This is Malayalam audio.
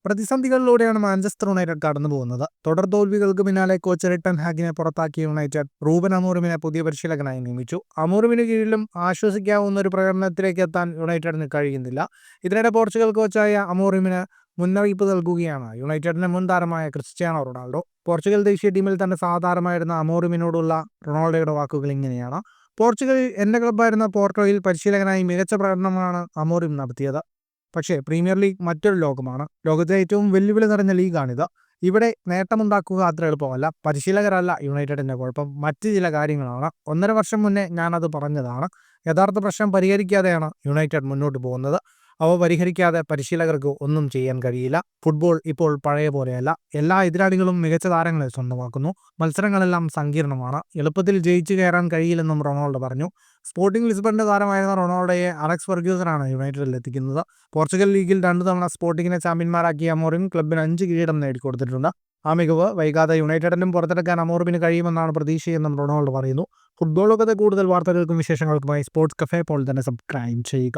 പ്രതിസന്ധികളിലൂടെയാണ് മാഞ്ചസ്റ്റർ യുണൈറ്റഡ് കടന്നുപോകുന്നത്. തുടർ തോൽവികൾക്ക് പിന്നാലെ കോച്ച് എറിക് ടെൻ ഹാഗിനെ പുറത്താക്കിയ യുണൈറ്റഡ് റൂബൻ അമോറിമിനെ പുതിയ പരിശീലകനായി നിയമിച്ചു. അമോറിമിന് കീഴിലും ആശ്വസിക്കാവുന്ന ഒരു പ്രകടനത്തിലേക്ക് എത്താൻ യുണൈറ്റഡിന് കഴിയുന്നില്ല. ഇതിനിടെ പോർച്ചുഗൽ കോച്ചായ അമോറിമിന് മുന്നറിയിപ്പ് നൽകുകയാണ് യുണൈറ്റഡിന്റെ മുൻ താരമായ ക്രിസ്ത്യാനോ റൊണാൾഡോ. പോർച്ചുഗൽ ദേശീയ ടീമിൽ തന്നെ സാധാരണമായിരുന്ന അമോറിമിനോടുള്ള റൊണാൾഡോയുടെ വാക്കുകൾ ഇങ്ങനെയാണ്: പോർച്ചുഗൽ എന്റെ ക്ലബ്ബായിരുന്ന പോർട്ടോയിൽ പരിശീലകനായി മികച്ച പ്രകടനമാണ് അമോറിം നടത്തിയത്. പക്ഷേ പ്രീമിയർ ലീഗ് മറ്റൊരു ലോകമാണ്. ലോകത്തിലെ ഏറ്റവും വെല്ലുവിളി നിറഞ്ഞ ലീഗാണിത്. ഇവിടെ നേട്ടമുണ്ടാക്കുക അത്ര എളുപ്പമല്ല. പരിശീലകരല്ല യുണൈറ്റഡിന്റെ കുഴപ്പം, മറ്റ് ചില കാര്യങ്ങളാണ്. 1.5 വർഷം മുന്നേ ഞാനത് പറഞ്ഞതാണ്. യഥാർത്ഥ പ്രശ്നം പരിഹരിക്കാതെയാണ് യുണൈറ്റഡ് മുന്നോട്ട് പോകുന്നത്. അവ പരിഹരിക്കാതെ പരിശീലകർക്ക് ഒന്നും ചെയ്യാൻ കഴിയില്ല. ഫുട്ബോൾ ഇപ്പോൾ പഴയ പോലെയല്ല. എല്ലാ എതിരാളികളും മികച്ച താരങ്ങളെ സ്വന്തമാക്കുന്നു. മത്സരങ്ങളെല്ലാം സങ്കീർണമാണ്. എളുപ്പത്തിൽ ജയിച്ചു കയറാൻ കഴിയില്ലെന്നും റൊണാൾഡോ പറഞ്ഞു. സ്പോർട്ടിംഗ് ലിസ്ബണിന്റെ താരമായിരുന്ന റൊണാൾഡോയെ അലക്സ് ഫെർഗ്യൂസനാണ് യുണൈറ്റഡിൽ എത്തിക്കുന്നത്. പോർച്ചുഗൽ ലീഗിൽ 2 തവണ സ്പോർട്ടിങ്ങിനെ ചാമ്പ്യന്മാരാക്കിയ അമോറിം ക്ലബിന് 5 കിരീടം നേടിക്കൊടുത്തിട്ടുണ്ട്. ആ മികവ് വൈകാതെ യുണൈറ്റഡിനും പുറത്തെടുക്കാൻ അമോറിമിന് കഴിയുമെന്നാണ് പ്രതീക്ഷയെന്നും റൊണാൾഡോ പറയുന്നു. ഫുട്ബോൾ ലോകത്തെ കൂടുതൽ വാർത്തകൾക്കും വിശേഷങ്ങൾക്കുമായി സ്പോർട്സ് കഫേ ഇപ്പോൾ തന്നെ സബ്സ്ക്രൈബ് ചെയ്യുക.